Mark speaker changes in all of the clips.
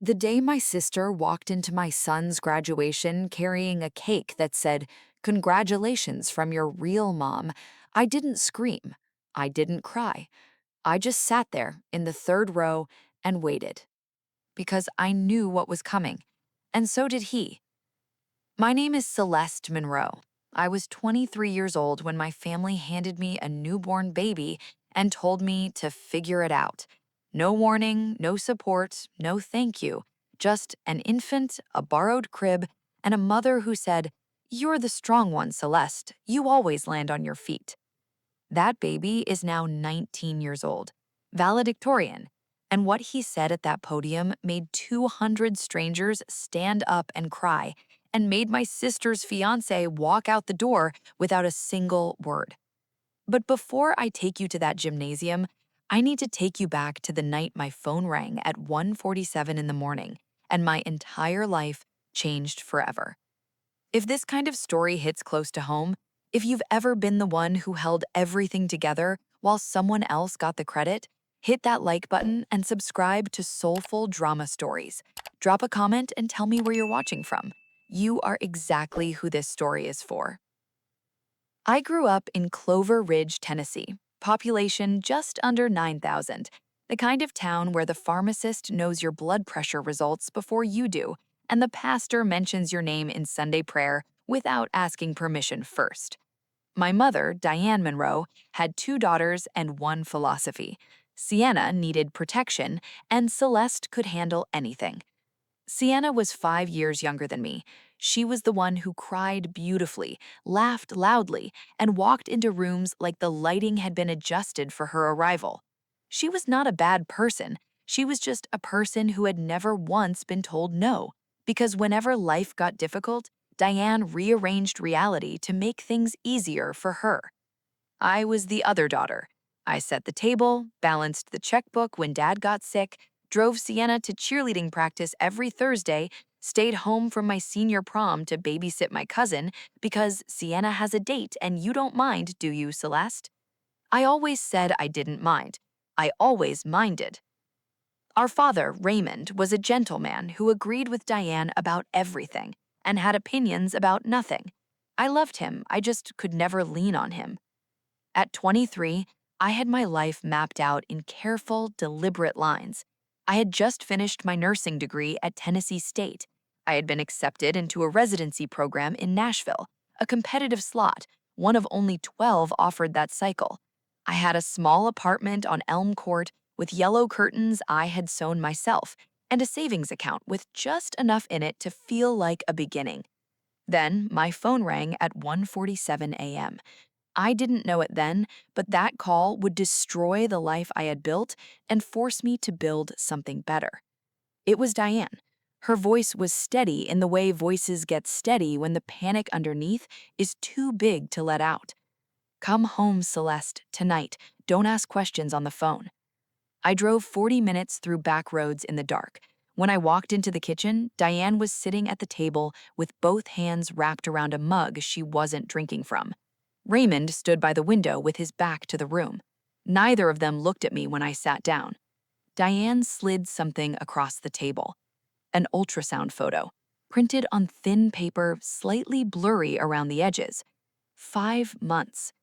Speaker 1: The day my sister walked into my son's graduation carrying a cake that said, "Congratulations from your real mom," I didn't scream. I didn't cry. I just sat there in the third row and waited because I knew what was coming. And so did he. My name is Celeste Monroe. I was 23 years old when my family handed me a newborn baby and told me to figure it out. No warning, no support, no thank you. Just an infant, a borrowed crib, and a mother who said, "You're the strong one, Celeste. You always land on your feet." That baby is now 19 years old, valedictorian, and what he said at that podium made 200 strangers stand up and cry, and made my sister's fiance walk out the door without a single word. But before I take you to that gymnasium, I need to take you back to the night my phone rang at 1:47 in the morning, and my entire life changed forever. If this kind of story hits close to home, if you've ever been the one who held everything together while someone else got the credit, hit that like button and subscribe to Soulful Drama Stories. Drop a comment and tell me where you're watching from. You are exactly who this story is for. I grew up in Clover Ridge, Tennessee, population just under 9,000, the kind of town where the pharmacist knows your blood pressure results before you do, and the pastor mentions your name in Sunday prayer without asking permission first. My mother, Diane Monroe, had two daughters and one philosophy. Sienna needed protection, and Celeste could handle anything. Sienna was 5 years younger than me. She was the one who cried beautifully, laughed loudly, and walked into rooms like the lighting had been adjusted for her arrival. She was not a bad person. She was just a person who had never once been told no. Because whenever life got difficult, Diane rearranged reality to make things easier for her. I was the other daughter. I set the table, balanced the checkbook when Dad got sick, drove Sienna to cheerleading practice every Thursday, stayed home from my senior prom to babysit my cousin because Sienna has a date and you don't mind, do you, Celeste? I always said I didn't mind. I always minded. Our father, Raymond, was a gentleman who agreed with Diane about everything and had opinions about nothing. I loved him, I just could never lean on him. At 23, I had my life mapped out in careful, deliberate lines. I had just finished my nursing degree at Tennessee State. I had been accepted into a residency program in Nashville, a competitive slot, one of only 12 offered that cycle. I had a small apartment on Elm Court with yellow curtains I had sewn myself, and a savings account with just enough in it to feel like a beginning. Then my phone rang at 1:47 a.m. I didn't know it then, but that call would destroy the life I had built and force me to build something better. It was Diane. Her voice was steady in the way voices get steady when the panic underneath is too big to let out. "Come home, Celeste, tonight. Don't ask questions on the phone." I drove 40 minutes through back roads in the dark. When I walked into the kitchen, Diane was sitting at the table with both hands wrapped around a mug she wasn't drinking from. Raymond stood by the window with his back to the room. Neither of them looked at me when I sat down. Diane slid something across the table. An ultrasound photo, printed on thin paper, slightly blurry around the edges. 5 months.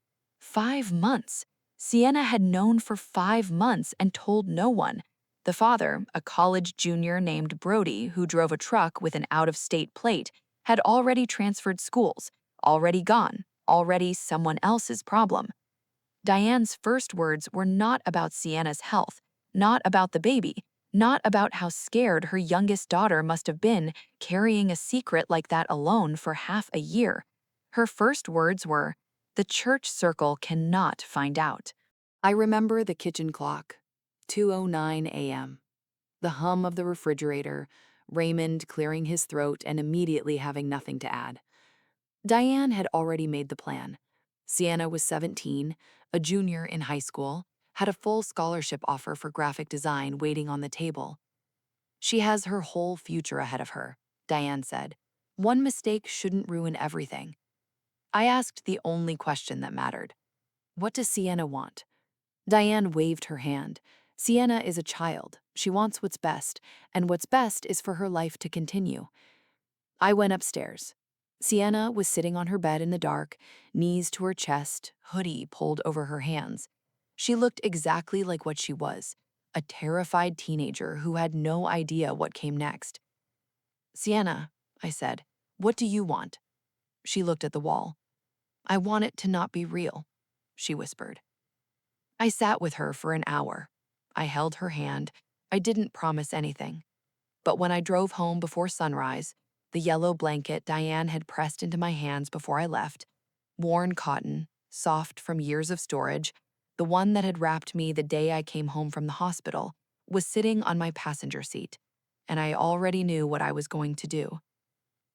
Speaker 1: 5 months. Sienna had known for 5 months and told no one. The father, a college junior named Brody who drove a truck with an out-of-state plate, had already transferred schools, already gone, already someone else's problem. Diane's first words were not about Sienna's health, not about the baby, not about how scared her youngest daughter must have been carrying a secret like that alone for half a year. Her first words were, "The church circle cannot find out." I remember the kitchen clock, 2:09 a.m., the hum of the refrigerator, Raymond clearing his throat and immediately having nothing to add. Diane had already made the plan. Sienna was 17, a junior in high school, had a full scholarship offer for graphic design waiting on the table. "She has her whole future ahead of her," Diane said. "One mistake shouldn't ruin everything." I asked the only question that mattered. "What does Sienna want?" Diane waved her hand. Sienna is a child. She wants what's best, and what's best is for her life to continue. I went upstairs. Sienna was sitting on her bed in the dark, knees to her chest, hoodie pulled over her hands. She looked exactly like what she was, a terrified teenager who had no idea what came next. Sienna, I said, what do you want? She looked at the wall. I want it to not be real, she whispered. I sat with her for an hour. I held her hand. I didn't promise anything. But when I drove home before sunrise, the yellow blanket Diane had pressed into my hands before I left, worn cotton, soft from years of storage, the one that had wrapped me the day I came home from the hospital, was sitting on my passenger seat, and I already knew what I was going to do.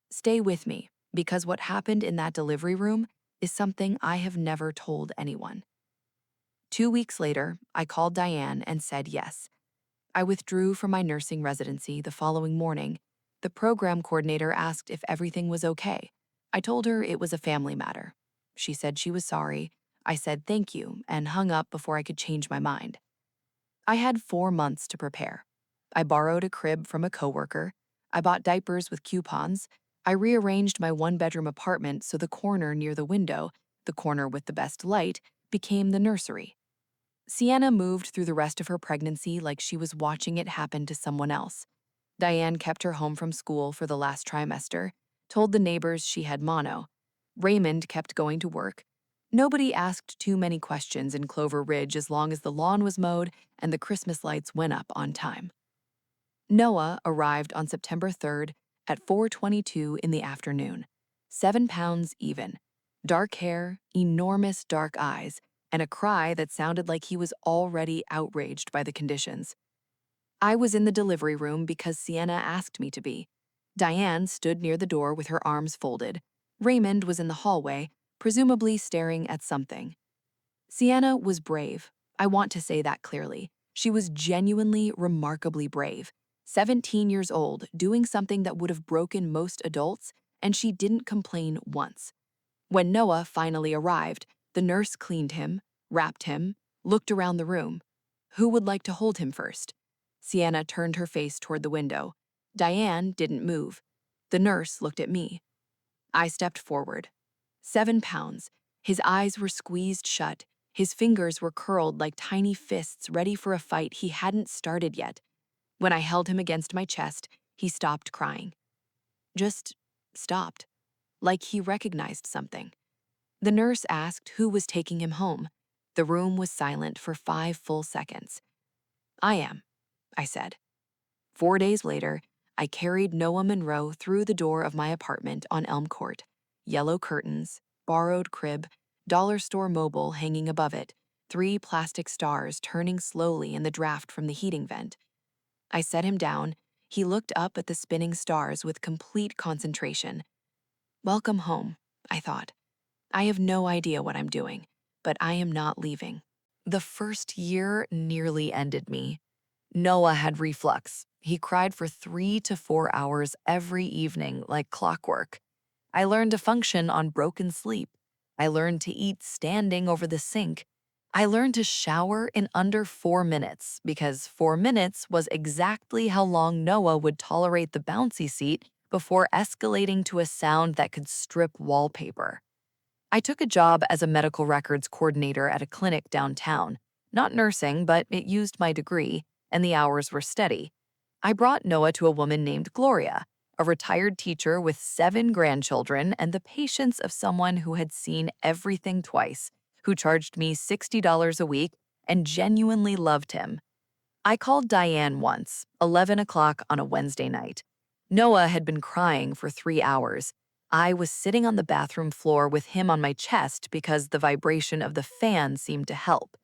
Speaker 1: Stay with me, because what happened in that delivery room is something I have never told anyone. 2 weeks later, I called Diane and said yes. I withdrew from my nursing residency the following morning. The program coordinator asked if everything was okay. I told her it was a family matter. She said she was sorry. I said thank you and hung up before I could change my mind. I had 4 months to prepare. I borrowed a crib from a coworker. I bought diapers with coupons. I rearranged my one-bedroom apartment so the corner near the window, the corner with the best light, became the nursery. Sienna moved through the rest of her pregnancy like she was watching it happen to someone else. Diane kept her home from school for the last trimester, told the neighbors she had mono. Raymond kept going to work. Nobody asked too many questions in Clover Ridge as long as the lawn was mowed and the Christmas lights went up on time. Noah arrived on September 3rd at 4:22 in the afternoon, 7 pounds even, dark hair, enormous dark eyes, and a cry that sounded like he was already outraged by the conditions. I was in the delivery room because Sienna asked me to be. Diane stood near the door with her arms folded. Raymond was in the hallway, presumably staring at something. Sienna was brave. I want to say that clearly. She was genuinely remarkably brave. 17 years old, doing something that would have broken most adults, and she didn't complain once. When Noah finally arrived, the nurse cleaned him, wrapped him, looked around the room. Who would like to hold him first? Sienna turned her face toward the window. Diane didn't move. The nurse looked at me. I stepped forward. 7 pounds. His eyes were squeezed shut. His fingers were curled like tiny fists ready for a fight he hadn't started yet. When I held him against my chest, he stopped crying. Just stopped, like he recognized something. The nurse asked who was taking him home. The room was silent for 5 full seconds. I am, I said. 4 days later, I carried Noah Monroe through the door of my apartment on Elm Court. Yellow curtains, borrowed crib, dollar store mobile hanging above it, 3 plastic stars turning slowly in the draft from the heating vent. I set him down. He looked up at the spinning stars with complete concentration. Welcome home, I thought. I have no idea what I'm doing, but I am not leaving. The first year nearly ended me. Noah had reflux. He cried for 3 to 4 hours every evening like clockwork. I learned to function on broken sleep. I learned to eat standing over the sink. I learned to shower in under 4 minutes because 4 minutes was exactly how long Noah would tolerate the bouncy seat before escalating to a sound that could strip wallpaper. I took a job as a medical records coordinator at a clinic downtown. Not nursing, but it used my degree, and the hours were steady. I brought Noah to a woman named Gloria, a retired teacher with 7 grandchildren and the patience of someone who had seen everything twice, who charged me $60 a week and genuinely loved him. I called Diane once, 11 o'clock on a Wednesday night. Noah had been crying for 3 hours. I was sitting on the bathroom floor with him on my chest because the vibration of the fan seemed to help.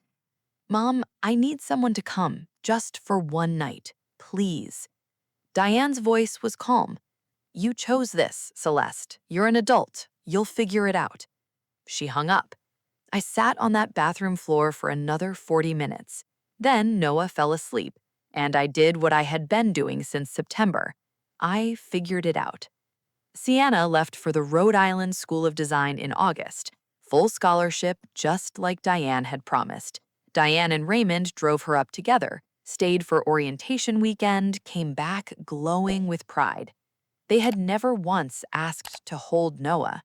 Speaker 1: Mom, I need someone to come, just for one night, please. Diane's voice was calm. You chose this, Celeste. You're an adult. You'll figure it out. She hung up. I sat on that bathroom floor for another 40 minutes. Then Noah fell asleep, and I did what I had been doing since September. I figured it out. Sienna left for the Rhode Island School of Design in August, full scholarship just like Diane had promised. Diane and Raymond drove her up together, stayed for orientation weekend, came back glowing with pride. They had never once asked to hold Noah.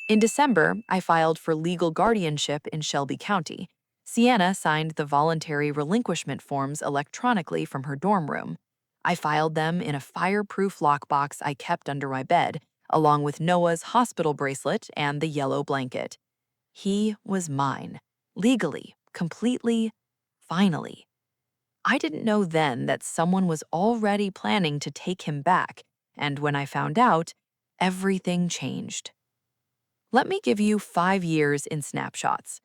Speaker 1: In December, I filed for legal guardianship in Shelby County. Sienna signed the voluntary relinquishment forms electronically from her dorm room. I filed them in a fireproof lockbox I kept under my bed, along with Noah's hospital bracelet and the yellow blanket. He was mine, legally, completely, finally. I didn't know then that someone was already planning to take him back, and when I found out, everything changed. Let me give you 5 years in snapshots.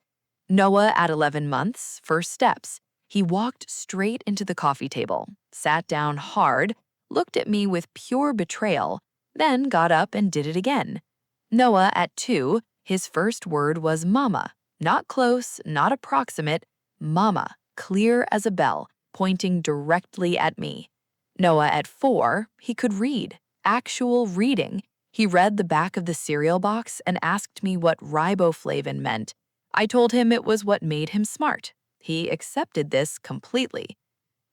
Speaker 1: Noah at 11 months, first steps. He walked straight into the coffee table, sat down hard, looked at me with pure betrayal, then got up and did it again. Noah at 2, his first word was mama. Not close, not approximate, mama, clear as a bell, pointing directly at me. Noah at 4, he could read, actual reading. He read the back of the cereal box and asked me what riboflavin meant. I told him it was what made him smart. He accepted this completely.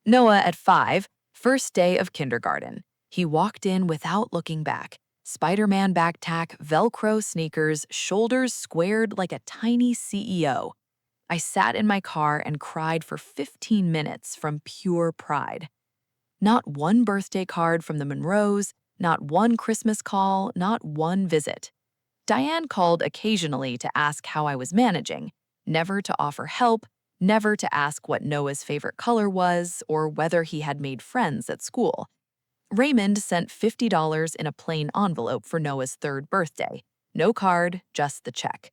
Speaker 1: Noah at 5, first day of kindergarten. He walked in without looking back. Spider-Man backpack, Velcro sneakers, shoulders squared like a tiny CEO. I sat in my car and cried for 15 minutes from pure pride. Not one birthday card from the Monroes, not one Christmas call, not one visit. Diane called occasionally to ask how I was managing, never to offer help, never to ask what Noah's favorite color was or whether he had made friends at school. Raymond sent $50 in a plain envelope for Noah's third birthday. No card, just the check.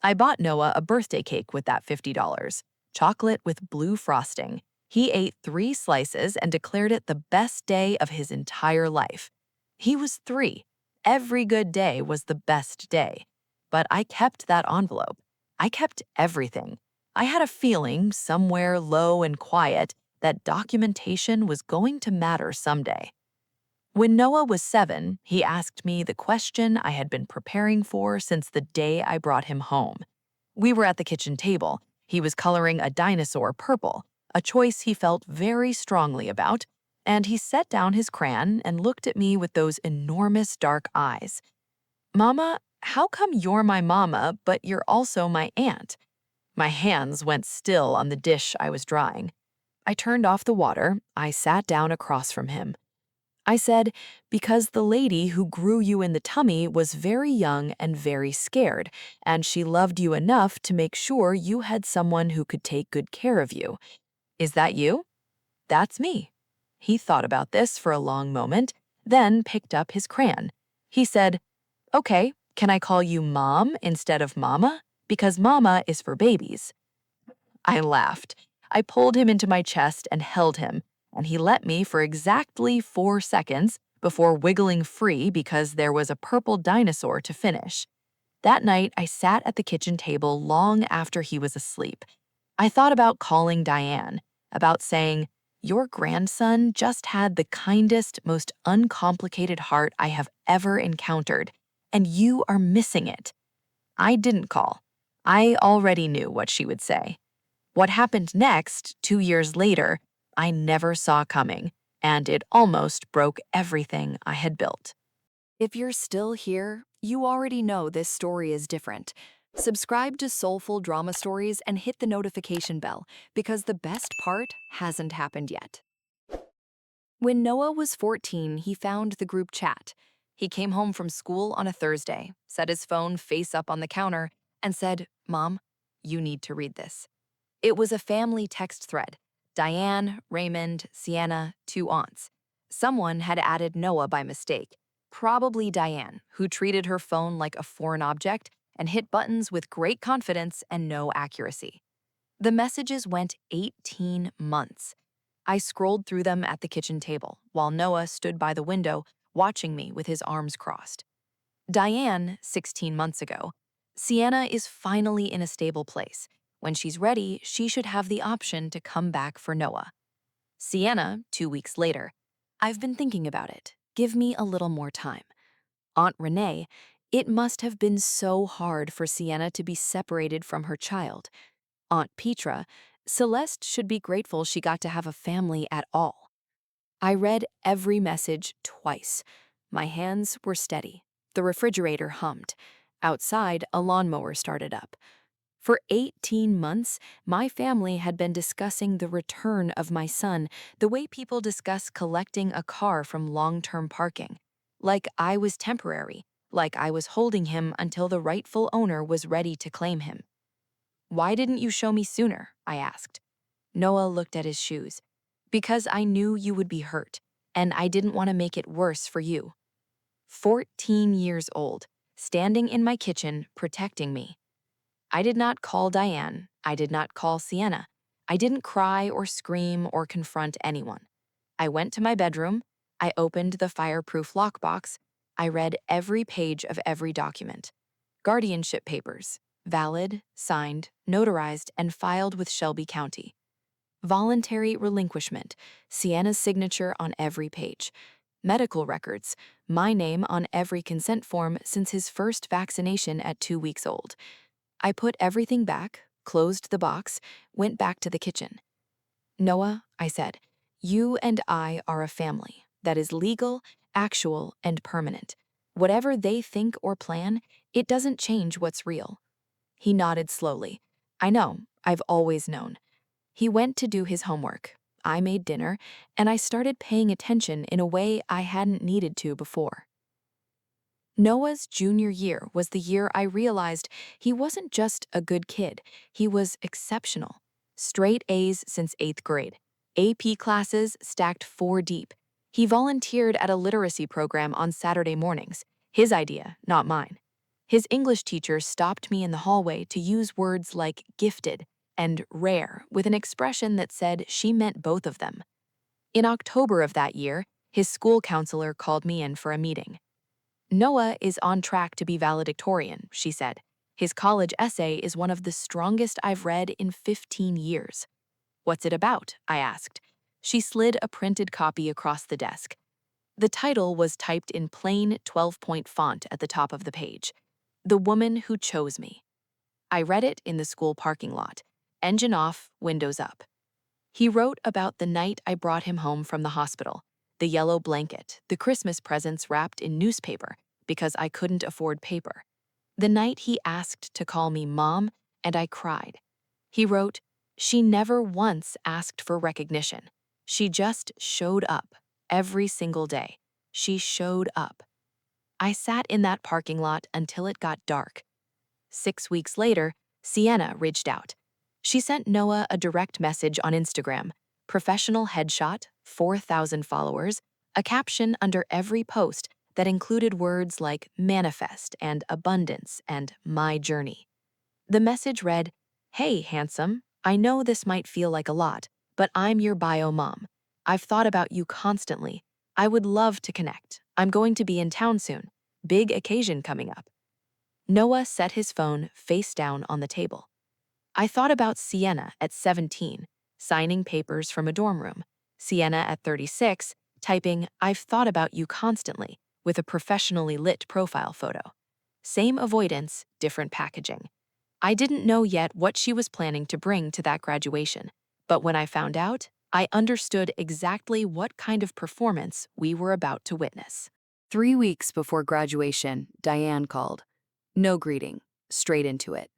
Speaker 1: I bought Noah a birthday cake with that $50, chocolate with blue frosting. He ate 3 slices and declared it the best day of his entire life. He was 3. Every good day was the best day. But I kept that envelope. I kept everything. I had a feeling, somewhere low and quiet, that documentation was going to matter someday. When Noah was 7, he asked me the question I had been preparing for since the day I brought him home. We were at the kitchen table. He was coloring a dinosaur purple, a choice he felt very strongly about, and he set down his crayon and looked at me with those enormous dark eyes. "Mama, how come you're my mama, but you're also my aunt?" My hands went still on the dish I was drying. I turned off the water. I sat down across from him. I said, "Because the lady who grew you in the tummy was very young and very scared, and she loved you enough to make sure you had someone who could take good care of you. Is that you?" "That's me." He thought about this for a long moment, then picked up his crayon. He said, "Okay, can I call you Mom instead of Mama? Because Mama is for babies." I laughed. I pulled him into my chest and held him, and he let me for exactly 4 seconds before wiggling free because there was a purple dinosaur to finish. That night, I sat at the kitchen table long after he was asleep. I thought about calling Diane, about saying, "Your grandson just had the kindest, most uncomplicated heart I have ever encountered, and you are missing it." I didn't call. I already knew what she would say. What happened next, 2 years later, I never saw coming, and it almost broke everything I had built. If you're still here, you already know this story is different. Subscribe to Soulful Drama Stories and hit the notification bell, because the best part hasn't happened yet. When Noah was 14, he found the group chat. He came home from school on a Thursday, set his phone face up on the counter, and said, "Mom, you need to read this." It was a family text thread. Diane, Raymond, Sienna, 2 aunts. Someone had added Noah by mistake. Probably Diane, who treated her phone like a foreign object and hit buttons with great confidence and no accuracy. The messages went 18 months. I scrolled through them at the kitchen table, while Noah stood by the window, watching me with his arms crossed. Diane, 16 months ago. Sienna is finally in a stable place. When she's ready, she should have the option to come back for Noah. Sienna, 2 weeks later. I've been thinking about it. Give me a little more time. Aunt Renee, it must have been so hard for Sienna to be separated from her child. Aunt Petra,
Speaker 2: Celeste should be grateful she got to have a family at all. I read every message twice. My hands were steady. The refrigerator hummed. Outside, a lawnmower started up. For 18 months, my family had been discussing the return of my son the way people discuss collecting a car from long-term parking. Like I was temporary, like I was holding him until the rightful owner was ready to claim him. "Why didn't you show me sooner?" I asked. Noah looked at his shoes. "Because I knew you would be hurt, and I didn't want to make it worse for you." 14 years old, standing in my kitchen, protecting me. I did not call Diane. I did not call Sienna. I didn't cry or scream or confront anyone. I went to my bedroom. I opened the fireproof lockbox. I read every page of every document. Guardianship papers, valid, signed, notarized, and filed with Shelby County. Voluntary relinquishment, Sienna's signature on every page. Medical records, my name on every consent form since his first vaccination at 2 weeks old. I put everything back, closed the box, went back to the kitchen. "Noah," I said, "you and I are a family that is legal, actual, and permanent. Whatever they think or plan, it doesn't change what's real." He nodded slowly. "I know, I've always known." He went to do his homework. I made dinner, and I started paying attention in a way I hadn't needed to before. Noah's junior year was the year I realized he wasn't just a good kid, he was exceptional. Straight A's since 8th grade. AP classes stacked 4 deep. He volunteered at a literacy program on Saturday mornings. His idea, not mine. His English teacher stopped me in the hallway to use words like gifted and rare with an expression that said she meant both of them. In October of that year, his school counselor called me in for a meeting. "Noah is on track to be valedictorian," she said. "His college essay is one of the strongest I've read in 15 years. "What's it about?" I asked. She slid a printed copy across the desk. The title was typed in plain 12-point font at the top of the page. "The Woman Who Chose Me." I read it in the school parking lot. Engine off, windows up. He wrote about the night I brought him home from the hospital, the yellow blanket, the Christmas presents wrapped in newspaper because I couldn't afford paper. The night he asked to call me Mom, and I cried. He wrote, "She never once asked for recognition. She just showed up every single day. She showed up." I sat in that parking lot until it got dark. 6 weeks later, Sienna reached out. She sent Noah a direct message on Instagram, professional headshot, 4,000 followers, a caption under every post that included words like manifest and abundance and my journey. The message read, "Hey, handsome, I know this might feel like a lot, but I'm your bio mom. I've thought about you constantly. I would love to connect. I'm going to be in town soon. Big occasion coming up." Noah set his phone face down on the table. I thought about Sienna at 17, signing papers from a dorm room. Sienna at 36, typing, "I've thought about you constantly," with a professionally lit profile photo. Same avoidance, different packaging. I didn't know yet what she was planning to bring to that graduation, but when I found out, I understood exactly what kind of performance we were about to witness. 3 weeks before graduation, Diane called. No greeting, straight into it.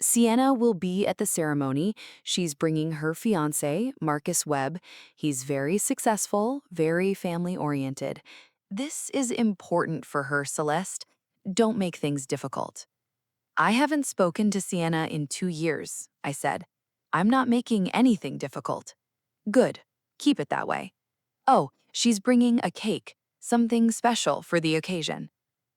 Speaker 2: "Sienna will be at the ceremony. She's bringing her fiancé, Marcus Webb. He's very successful, very family-oriented. This is important for her, Celeste. Don't make things difficult." "I haven't spoken to Sienna in 2 years," I said. "I'm not making anything difficult." "Good. Keep it that way." "Oh, she's bringing a cake, something special for the occasion."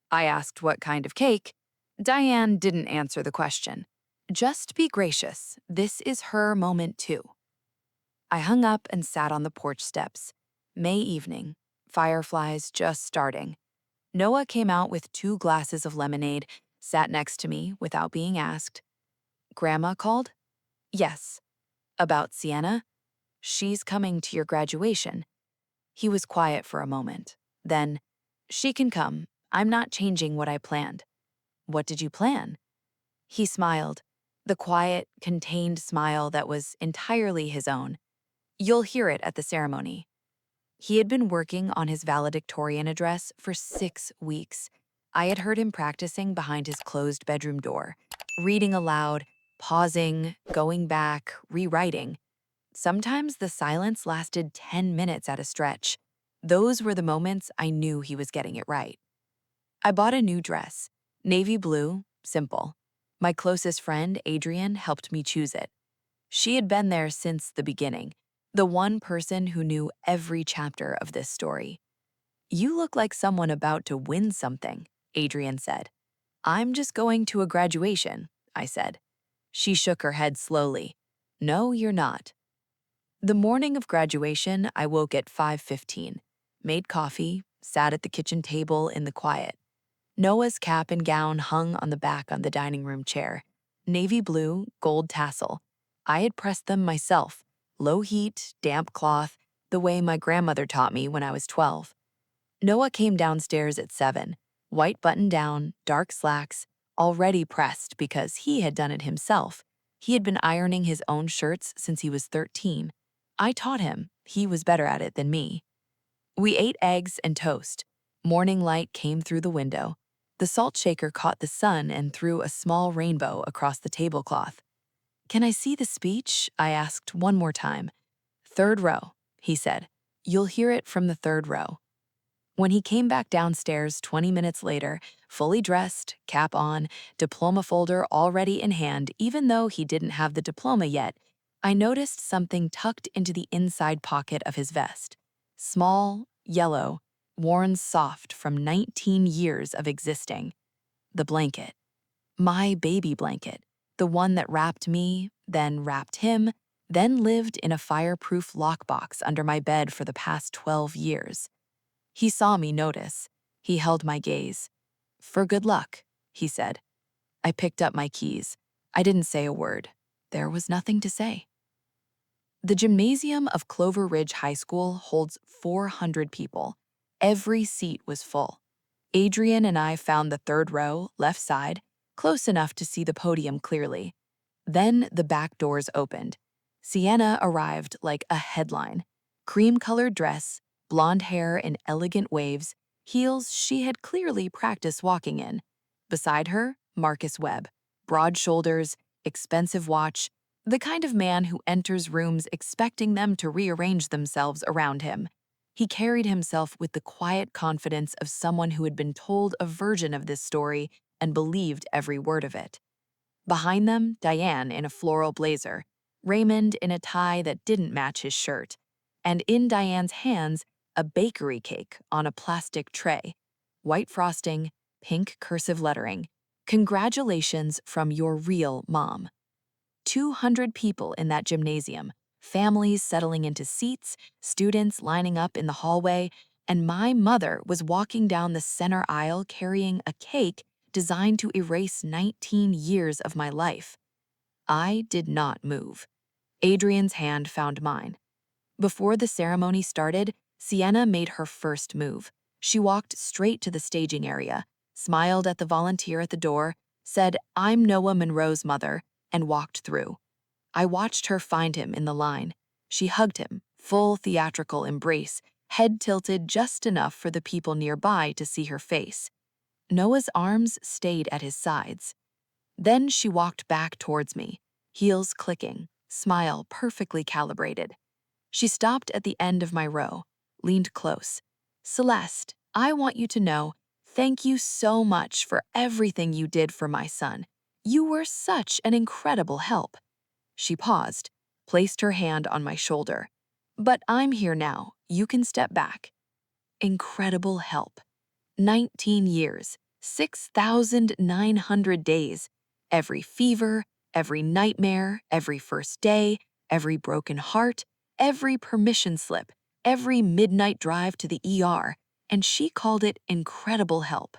Speaker 2: I asked what kind of cake. Diane didn't answer the question. "Just be gracious. This is her moment too." I hung up and sat on the porch steps. May evening. Fireflies just starting. Noah came out with 2 glasses of lemonade, sat next to me without being asked. "Grandma called?" "Yes." "About Sienna?" "She's coming to your graduation." He was quiet for a moment. Then, "She can come. I'm not changing what I planned." "What did you plan?" He smiled. The quiet, contained smile that was entirely his own. You'll hear it at the ceremony. He had been working on his valedictorian address for 6 weeks. I had heard him practicing behind his closed bedroom door, reading aloud, pausing, going back, rewriting. Sometimes the silence lasted 10 minutes at a stretch. Those were the moments I knew he was getting it right. I bought a new dress, navy blue, simple. My closest friend, Adrienne, helped me choose it. She had been there since the beginning, the one person who knew every chapter of this story. You look like someone about to win something, Adrienne said. I'm just going to a graduation, I said. She shook her head slowly. No, you're not. The morning of graduation, I woke at 5:15, made coffee, sat at the kitchen table in the quiet. Noah's cap and gown hung on the back on the dining room chair. Navy blue, gold tassel. I had pressed them myself. Low heat, damp cloth, the way my grandmother taught me when I was 12. Noah came downstairs at 7, white button down, dark slacks, already pressed because he had done it himself. He had been ironing his own shirts since he was 13. I taught him. He was better at it than me. We ate eggs and toast. Morning light came through the window. The salt shaker caught the sun and threw a small rainbow across the tablecloth. Can I see the speech? I asked one more time. Third row, he said. You'll hear it from the third row. When he came back downstairs 20 minutes later, fully dressed, cap on, diploma folder already in hand, even though he didn't have the diploma yet, I noticed something tucked into the inside pocket of his vest. Small, yellow, worn soft from 19 years of existing. The blanket. My baby blanket. The one that wrapped me, then wrapped him, then lived in a fireproof lockbox under my bed for the past 12 years. He saw me notice. He held my gaze. For good luck, he said. I picked up my keys. I didn't say a word. There was nothing to say. The gymnasium of Clover Ridge High School holds 400 people. Every seat was full. Adrian and I found the third row, left side, close enough to see the podium clearly. Then the back doors opened. Sienna arrived like a headline. Cream-colored dress, blonde hair in elegant waves, heels she had clearly practiced walking in. Beside her, Marcus Webb. Broad shoulders, expensive watch, the kind of man who enters rooms expecting them to rearrange themselves around him. He carried himself with the quiet confidence of someone who had been told a version of this story and believed every word of it. Behind them, Diane in a floral blazer, Raymond in a tie that didn't match his shirt, and in Diane's hands, a bakery cake on a plastic tray. White frosting, pink cursive lettering. Congratulations from your real mom. 200 people in that gymnasium, families settling into seats, students lining up in the hallway, and my mother was walking down the center aisle carrying a cake designed to erase 19 years of my life. I did not move. Adrian's hand found mine. Before the ceremony started, Sienna made her first move. She walked straight to the staging area, smiled at the volunteer at the door, said, "I'm Noah Monroe's mother," and walked through. I watched her find him in the line. She hugged him, full theatrical embrace, head tilted just enough for the people nearby to see her face. Noah's arms stayed at his sides. Then she walked back towards me, heels clicking, smile perfectly calibrated. She stopped at the end of my row, leaned close. Celeste, I want you to know, thank you so much for everything you did for my son. You were such an incredible help. She paused, placed her hand on my shoulder. But I'm here now. You can step back. Incredible help. 19 years, 6,900 days. Every fever, every nightmare, every first day, every broken heart, every permission slip, every midnight drive to the ER, and she called it incredible help.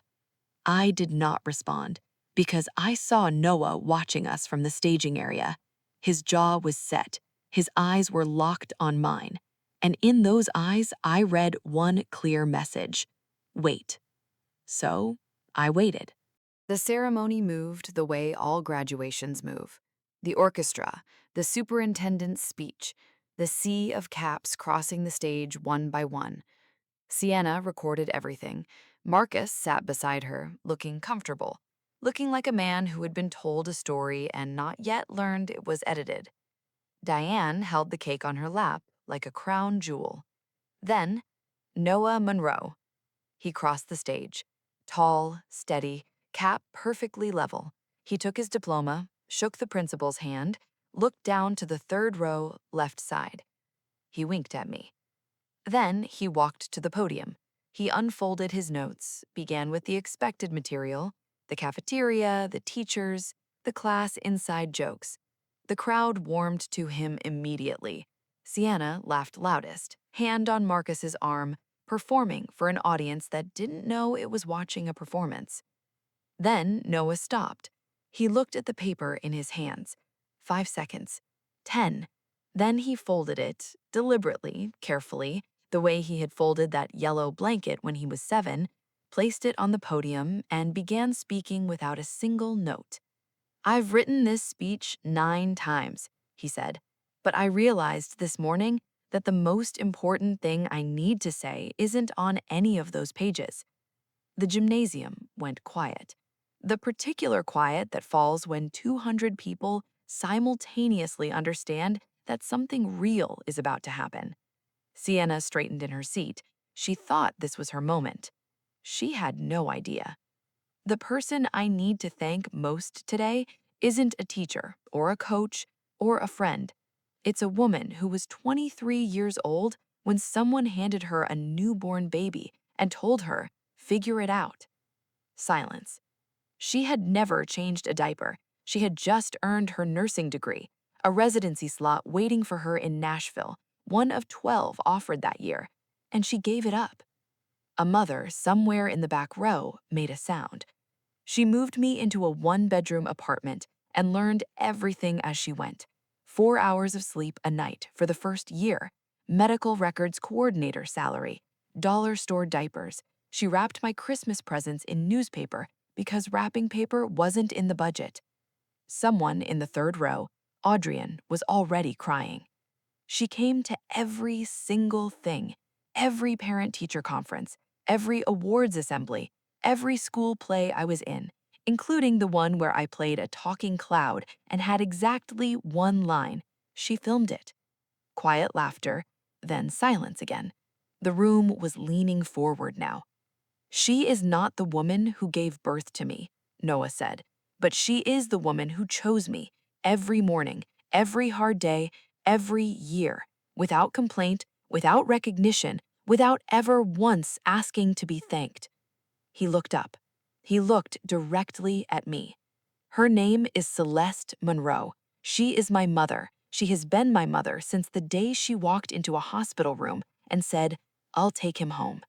Speaker 2: I did not respond because I saw Noah watching us from the staging area. His jaw was set, his eyes were locked on mine, and in those eyes I read one clear message: wait. So I waited. The ceremony moved the way all graduations move.
Speaker 1: The orchestra, the superintendent's speech, the sea of caps crossing the stage one by one. Sienna recorded everything. Marcus sat beside her, looking comfortable, looking like a man who had been told a story and not yet learned it was edited. Diane held the cake on her lap like a crown jewel. Then, Noah Monroe. He crossed the stage. Tall, steady, cap perfectly level. He took his diploma, shook the principal's hand, looked down to the third row, left side. He winked at me. Then he walked to the podium. He unfolded his notes, began with the expected material, the cafeteria, the teachers, the class inside jokes. The crowd warmed to him immediately. Sienna laughed loudest, hand on Marcus's arm, performing for an audience that didn't know it was watching a performance. Then Noah stopped. He looked at the paper in his hands. 5 seconds. 10. Then he folded it, deliberately, carefully, the way he had folded that yellow blanket when he was 7, placed it on the podium, and began speaking without a single note. "I've written this speech 9 times," he said, "but I realized this morning that the most important thing I need to say isn't on any of those pages." The gymnasium went quiet. The particular quiet that falls when 200 people simultaneously understand that something real is about to happen. Sienna straightened in her seat. She thought this was her moment. She had no idea. The person I need to thank most today isn't a teacher or a coach or a friend. It's a woman who was 23 years old when someone handed her a newborn baby and told her, "Figure it out." Silence. She had never changed a diaper. She had just earned her nursing degree, a residency slot waiting for her in Nashville, one of 12 offered that year, and she gave it up. A mother somewhere in the back row made a sound. She moved me into a one-bedroom apartment and learned everything as she went. 4 hours of sleep a night for the first year, medical records coordinator salary, dollar store diapers. She wrapped my Christmas presents in newspaper because wrapping paper wasn't in the budget. Someone in the third row, Audrian, was already crying. She came to every single thing, every parent-teacher conference, every awards assembly, every school play I was in, including the one where I played a talking cloud and had exactly one line. She filmed it. Quiet laughter, then silence again. The room was leaning forward now. "She is not the woman who gave birth to me," Noah said, "but she is the woman who chose me every morning, every hard day, every year, without complaint, without recognition, without ever once asking to be thanked." He looked up. He looked directly at me. "Her name is Celeste Monroe. She is my mother. She has been my mother since the day she walked into a hospital room and said, 'I'll take him home.'"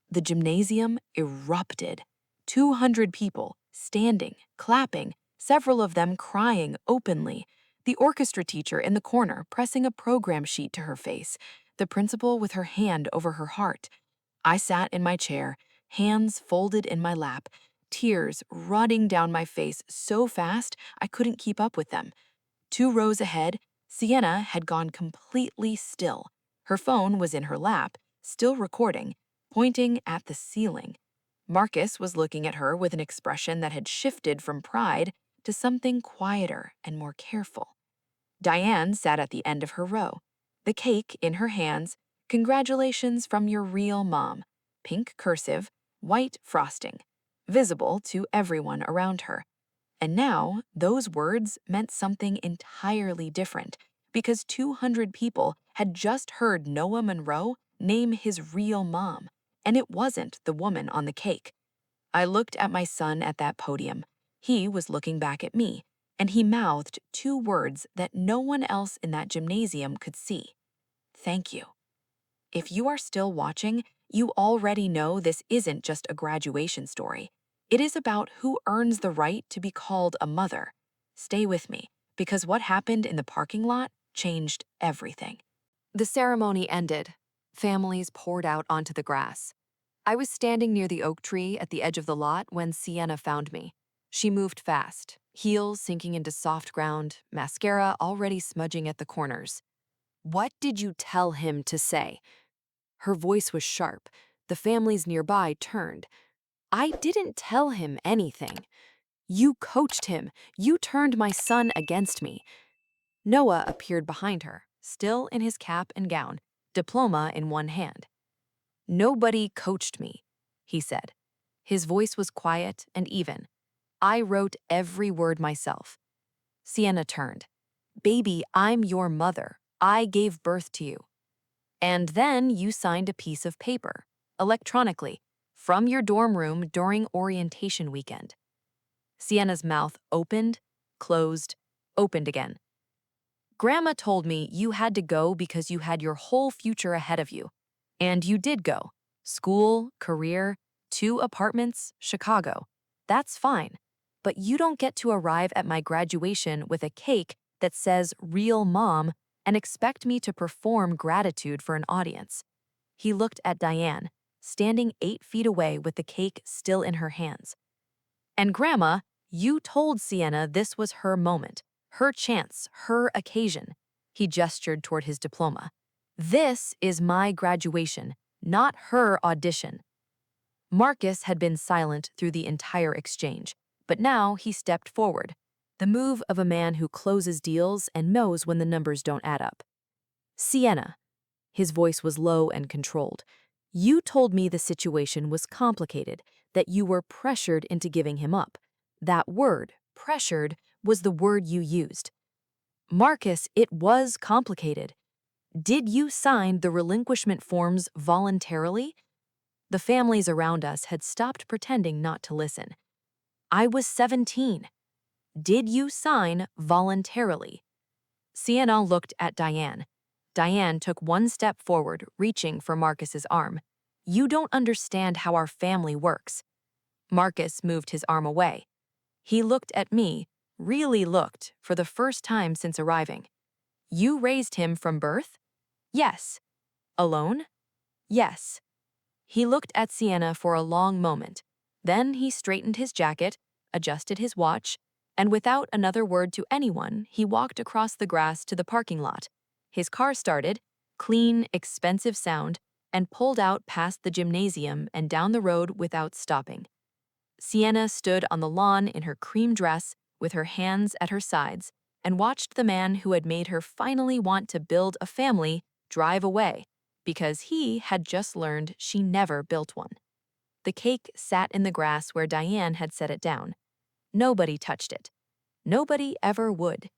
Speaker 1: The gymnasium erupted. 200 people, standing, clapping, several of them crying openly. The orchestra teacher in the corner pressing a program sheet to her face. The principal with her hand over her heart. I sat in my chair, hands folded in my lap, tears running down my face so fast I couldn't keep up with them. 2 rows ahead, Sienna had gone completely still. Her phone was in her lap, still recording, pointing at the ceiling. Marcus was looking at her with an expression that had shifted from pride to something quieter and more careful. Diane sat at the end of her row, the cake in her hands. "Congratulations from your real mom." Pink cursive, white frosting, visible to everyone around her. And now, those words meant something entirely different because 200 people had just heard Noah Monroe name his real mom, and it wasn't the woman on the cake. I looked at my son at that podium. He was looking back at me, and he mouthed 2 words that no one else in that gymnasium could see. "Thank you." If you are still watching, you already know this isn't just a graduation story. It is about who earns the right to be called a mother. Stay with me, because what happened in the parking lot changed everything. The ceremony ended. Families poured out onto the grass. I was standing near the oak tree at the edge of the lot when Sienna found me. She moved fast,
Speaker 2: heels sinking into soft ground, mascara already smudging at the corners. "What did you tell him to say?" Her voice was sharp. The families nearby turned. "I didn't tell him anything. You coached him. You turned my son against me." Noah appeared behind her, still in his cap and gown, diploma in one hand. "Nobody coached me," he said. His voice was quiet and even. "I wrote every word myself." Sienna turned. "Baby, I'm your mother. I gave birth to you. And then you signed a piece of paper, electronically, from your dorm room during orientation weekend." Sienna's mouth opened, closed, opened again. "Grandma told me you had to go because you had your whole future ahead of you. And you did go. School, career, 2 apartments, Chicago. That's fine. But you don't get to arrive at my graduation with a cake that says real mom and expect me to perform gratitude for an audience." He looked at Diane, standing 8 feet away with the cake still in her hands. "And Grandma, you told Sienna this was her moment, her chance, her occasion." He gestured toward his diploma. "This is my graduation, not her audition." Marcus had been silent through the entire exchange, but now he stepped forward, the move of a man who closes deals and knows when the numbers don't add up. "Sienna," his voice was low and controlled, "you told me the situation was complicated, that you were pressured into giving him up. That word, pressured, was the word you used. Marcus, it was complicated. Did you sign the relinquishment forms voluntarily?" The families around us had stopped pretending not to listen. "I was 17. Did you sign voluntarily?" Sienna looked at Diane. Diane took one step forward, reaching for Marcus's arm. "You don't understand how our family works." Marcus moved his arm away. He looked at me, really looked, for the first time since arriving. "You raised him from birth?" "Yes." "Alone?" "Yes." He looked at Sienna for a long moment. Then he straightened his jacket, adjusted his watch, and without another word to anyone, he walked across the grass to the parking lot. His car started, clean, expensive sound, and pulled out past the gymnasium and down the road without stopping. Sienna stood on the lawn in her cream dress with her hands at her sides and watched the man who had made her finally want to build a family drive away because he had just learned she never built one. The cake sat in the grass where Diane had set it down. Nobody touched it. Nobody ever would.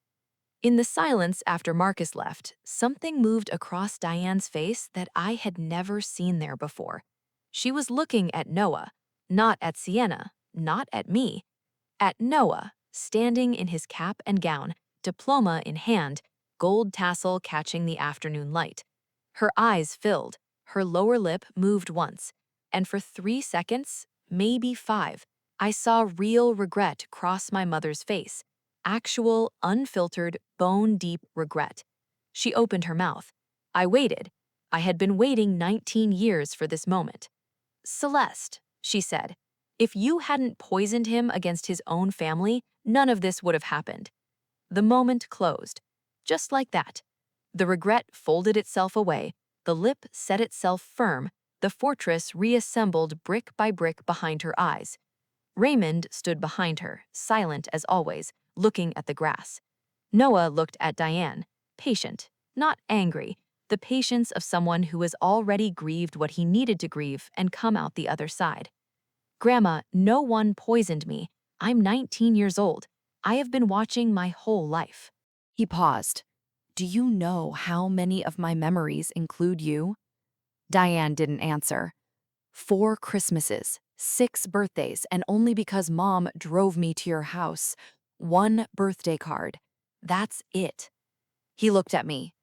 Speaker 2: In the silence after Marcus left, something moved across Diane's face that I had never seen there before. She was looking at Noah, not at Sienna, not at me, at Noah, standing in his cap and gown, diploma in hand, gold tassel catching the afternoon light. Her eyes filled, her lower lip moved once, and for 3 seconds, maybe 5, I saw real regret cross my mother's face. Actual, unfiltered, bone-deep regret. She opened her mouth. I waited. I had been waiting 19 years for this moment. "Celeste," she said, "if you hadn't poisoned him against his own family, none of this would have happened." The moment closed. Just like that. The regret folded itself away, the lip set itself firm, the fortress reassembled brick by brick behind her eyes. Raymond stood behind her, silent as always, looking at the grass. Noah looked at Diane, patient, not angry, the patience of someone who has already grieved what he needed to grieve and come out the other side. "Grandma, no one poisoned me. I'm 19 years old. I have been watching my whole life." He paused. "Do you know how many of my memories include you?" Diane didn't answer. 4 Christmases, 6 birthdays, and only because Mom drove me to your house. 1 birthday card. That's it. He looked at me.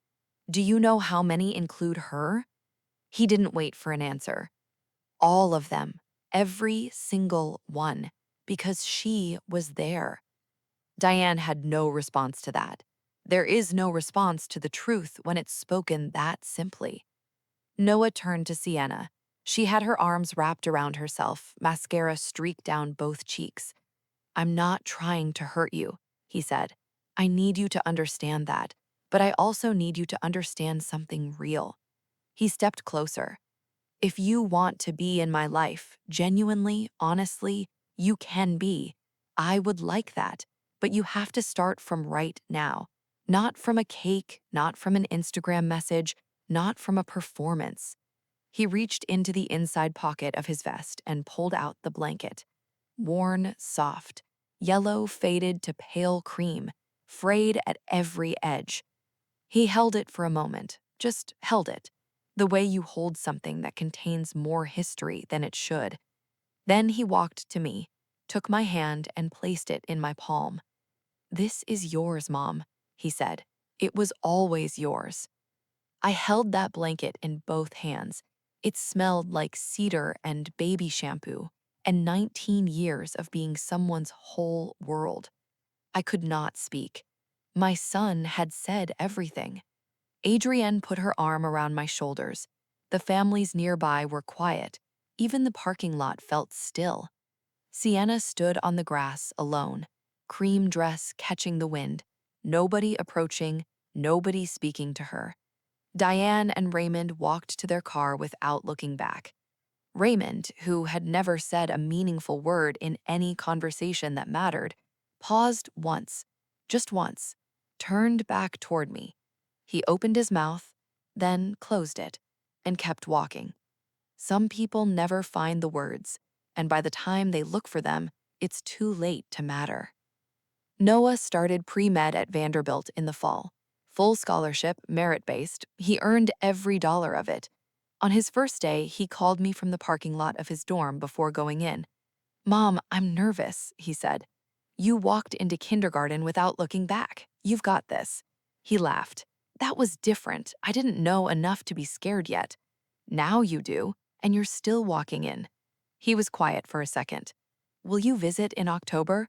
Speaker 2: "Do you know how many include her?" He didn't wait for an answer. "All of them. Every single one. Because she was there." Diane had no response to that. There is no response to the truth when it's spoken that simply. Noah turned to Sienna. She had her arms wrapped around herself, mascara streaked down both cheeks. "I'm not trying to hurt you," he said. "I need you to understand that, but I also need you to understand something real." He stepped closer. "If you want to be in my life, genuinely, honestly, you can be. I would like that, but you have to start from right now. Not from a cake, not from an Instagram message, not from a performance." He reached into the inside pocket of his vest and pulled out the blanket. Worn, soft, yellow faded to pale cream, frayed at every edge. He held it for a moment, just held it, the way you hold something that contains more history than it should. Then he walked to me, took my hand, and placed it in my palm. "This is yours, Mom," he said. "It was always yours." I held that blanket in both hands. It smelled like cedar and baby shampoo, and 19 years of being someone's whole world. I could not speak. My son had said everything. Adrienne put her arm around my shoulders. The families nearby were quiet. Even the parking lot felt still. Sienna stood on the grass alone, cream dress catching the wind, nobody approaching, nobody speaking to her. Diane and Raymond walked to their car without looking back. Raymond, who had never said a meaningful word in any conversation that mattered, paused once, just once, turned back toward me. He opened his mouth, then closed it, and kept walking. Some people never find the words, and by the time they look for them, it's too late to matter. Noah started pre-med at Vanderbilt in the fall. Full scholarship, merit-based, he earned every dollar of it. On his first day, he called me from the parking lot of his dorm before going in. "Mom, I'm nervous," he said. "You walked into kindergarten without looking back. You've got this." He laughed. "That was different. I didn't know enough to be scared yet. Now you do, and you're still walking in." He was quiet for a second. "Will you visit in October?"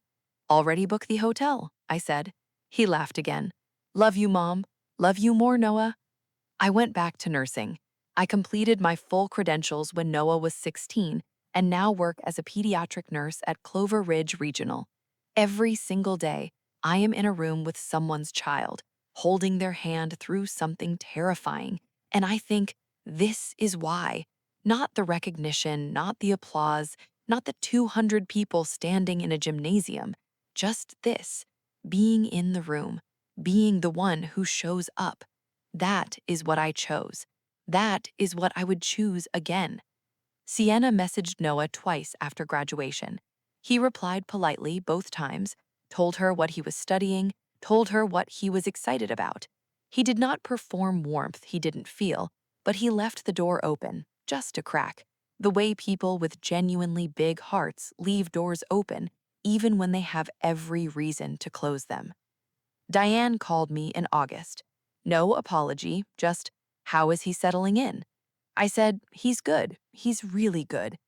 Speaker 2: "Already booked the hotel," I said. He laughed again. "Love you, Mom. Love you more, Noah." I went back to nursing. I completed my full credentials when Noah was 16 and now work as a pediatric nurse at Clover Ridge Regional. Every single day, I am in a room with someone's child, holding their hand through something terrifying, and I think, this is why. Not the recognition, not the applause, not the 200 people standing in a gymnasium. Just this, being in the room, being the one who shows up. That is what I chose. That is what I would choose again. Sienna messaged Noah twice after graduation. He replied politely both times, told her what he was studying, told her what he was excited about. He did not perform warmth he didn't feel, but he left the door open, just a crack, the way people with genuinely big hearts leave doors open even when they have every reason to close them. Diane called me in August. No apology, just, "How is he settling in?" I said, "He's good. He's really good."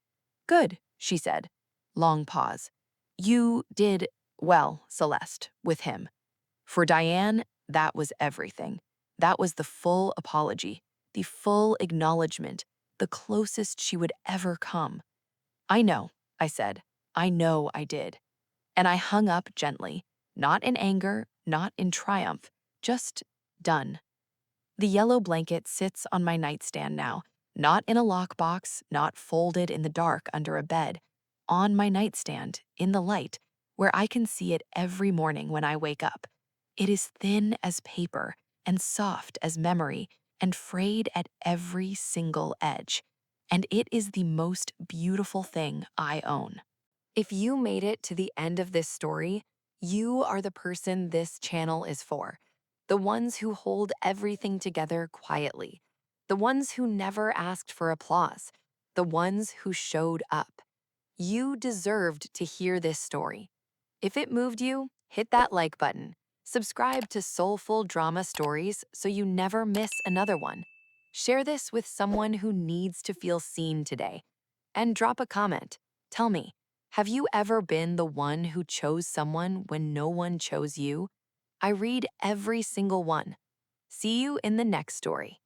Speaker 2: "Good," she said. Long pause. "You did, well, Celeste, with him." For Diane, that was everything. That was the full apology, the full acknowledgement, the closest she would ever come. "I know," I said. "I know I did." And I hung up gently, not in anger, not in triumph, just done. The yellow blanket sits on my nightstand now, not in a lockbox, not folded in the dark under a bed, on my nightstand, in the light, where I can see it every morning when I wake up. It is thin as paper and soft as memory and frayed at every single edge. And it is the most beautiful thing I own. If you made it to the end of this story, you are the person this channel is for. The ones who hold everything together quietly. The ones who never asked for applause. The ones who showed up. You deserved to hear this story. If it moved you, hit that like button. Subscribe to Soulful Drama Stories so you never miss another one. Share this with someone who needs to feel seen today. And drop a comment. Tell me, have you ever been the one who chose someone when no one chose you? I read every single one. See you in the next story.